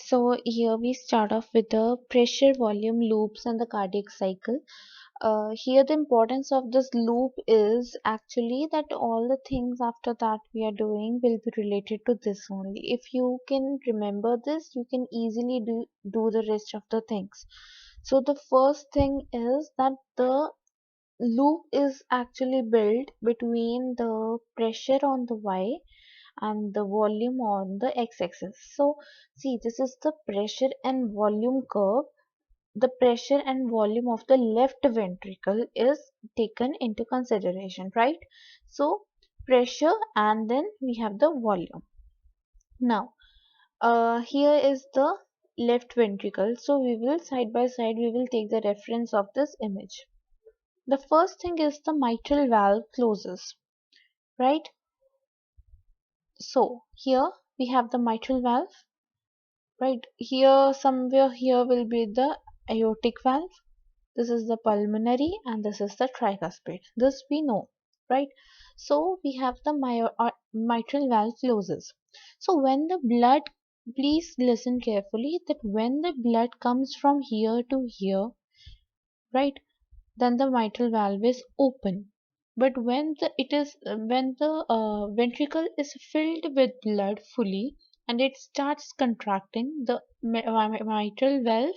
So here we start off with the pressure, volume, loops, and the cardiac cycle. Here the importance of this loop is actually that all the things after that we are doing will be related to this only. If you can remember this, you can easily do the rest of the things. So the first thing is that the loop is actually built between the pressure on the Y and the volume on the x-axis. So see, this is the pressure and volume curve. The pressure and volume of the left ventricle is taken into consideration, right? So pressure and then we have the volume. Now here is the left ventricle. So we will side by side we will take the reference of this image. The first thing is the mitral valve closes, right? So here we have the mitral valve, right? Here somewhere here will be the aortic valve. This is the pulmonary and this is the tricuspid. This we know, right? So we have the mitral valve closes. So when the blood, please listen carefully, that when the blood comes from here to here, right, then the mitral valve is open. But when the ventricle is filled with blood fully and it starts contracting, the mitral valve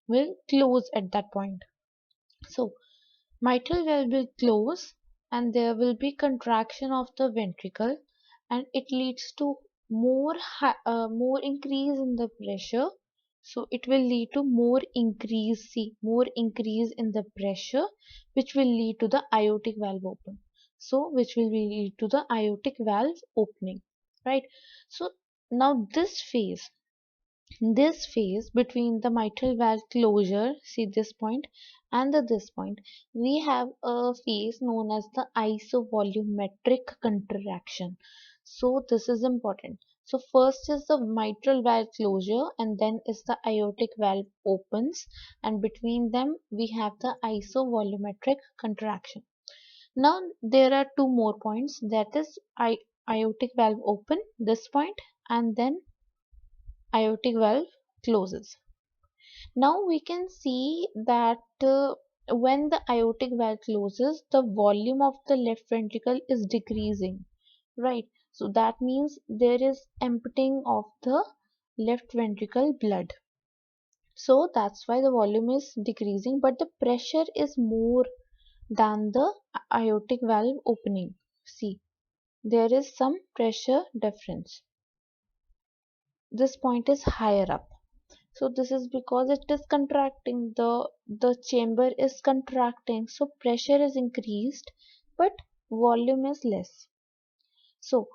will close at that point. So mitral valve will close and there will be contraction of the ventricle and it leads to more increase in the pressure. So it will lead to more increase in the pressure, which will lead to the aortic valve open. So which will lead to the aortic valve opening, right? So now this phase between the mitral valve closure, see this point, and this point, we have a phase known as the isovolumetric contraction. So this is important. So first is the mitral valve closure and then is the aortic valve opens, and between them we have the isovolumetric contraction. Now there are two more points, that is aortic valve open, this point, and then aortic valve closes. Now we can see that when the aortic valve closes, the volume of the left ventricle is decreasing, right? So that means there is emptying of the left ventricle blood. So that's why the volume is decreasing, but the pressure is more than the aortic valve opening. See, there is some pressure difference. This point is higher up. So this is because it is contracting, the chamber is contracting, so pressure is increased but volume is less. So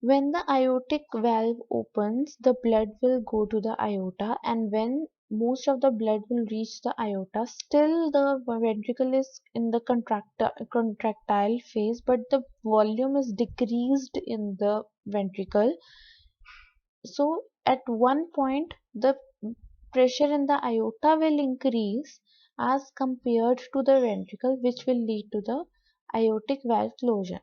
when the aortic valve opens, the blood will go to the aorta, and when most of the blood will reach the aorta, still the ventricle is in the contractile phase, but the volume is decreased in the ventricle. So at one point the pressure in the aorta will increase as compared to the ventricle, which will lead to the aortic valve closure.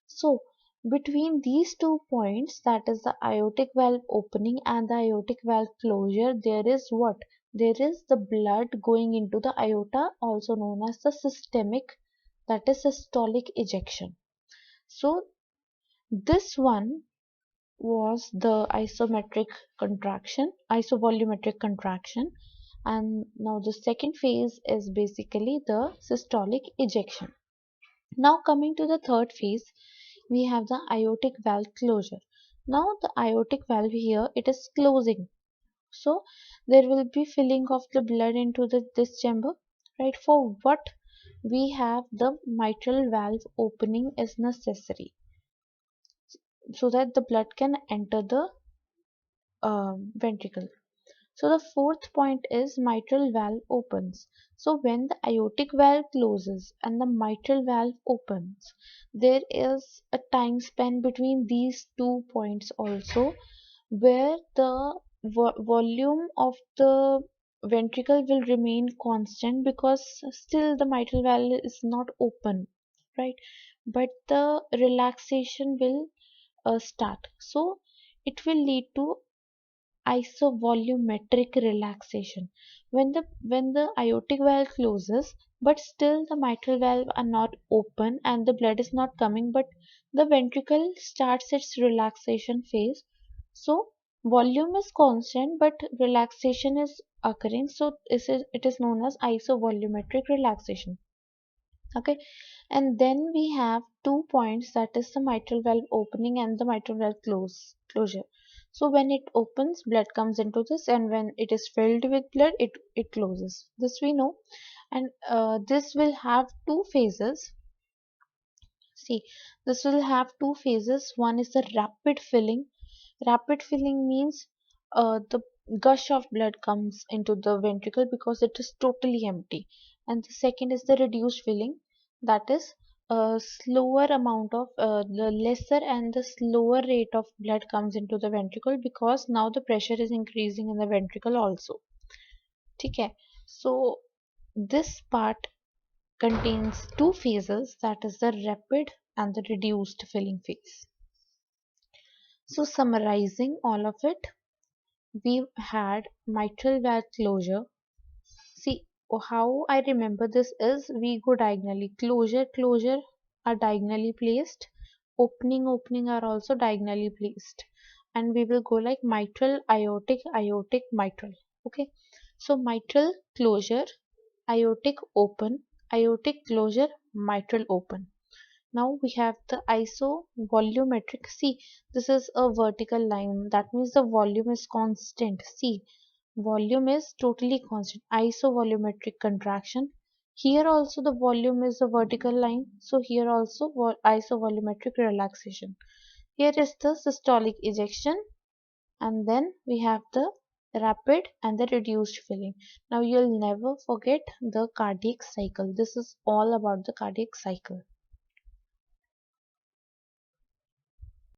So between these 2 points, that is the aortic valve opening and the aortic valve closure, there is what? There is the blood going into the aorta, also known as the systemic, that is systolic ejection. So this one was the isovolumetric contraction, and now the second phase is basically the systolic ejection. Now coming to the third phase, we have the aortic valve closure. Now the aortic valve here, it is closing, so there will be filling of the blood into this chamber, right? For what we have the mitral valve opening is necessary so that the blood can enter the ventricle. So the fourth point is mitral valve opens. So when the aortic valve closes and the mitral valve opens, there is a time span between these 2 points also, where the volume of the ventricle will remain constant because still the mitral valve is not open, right? But the relaxation will start. So it will lead to isovolumetric relaxation. When the aortic valve closes, but still the mitral valve are not open and the blood is not coming, but the ventricle starts its relaxation phase. So volume is constant, but relaxation is occurring. So it is known as isovolumetric relaxation. Okay, and then we have 2 points, that is the mitral valve opening and the mitral valve closure. So when it opens, blood comes into this, and when it is filled with blood, it closes. This we know, and this will have two phases. See, this will have two phases. One is the rapid filling. Rapid filling means the gush of blood comes into the ventricle because it is totally empty. And the second is the reduced filling. That is a slower amount of the lesser and the slower rate of blood comes into the ventricle because now the pressure is increasing in the ventricle also. Okay. So this part contains two phases, that is the rapid and the reduced filling phase. So summarizing all of it, we had mitral valve closure. See, how I remember this is we go diagonally. Closure are diagonally placed. Opening are also diagonally placed. And we will go like mitral, aortic, mitral. Okay. So mitral closure, aortic open, aortic closure, mitral open. Now we have the isovolumetric. See, this is a vertical line. That means the volume is constant. See, volume is totally constant. Isovolumetric contraction. Here also the volume is a vertical line. So here also isovolumetric relaxation. Here is the systolic ejection, and then we have the rapid and the reduced filling. Now you'll never forget the cardiac cycle. This is all about the cardiac cycle.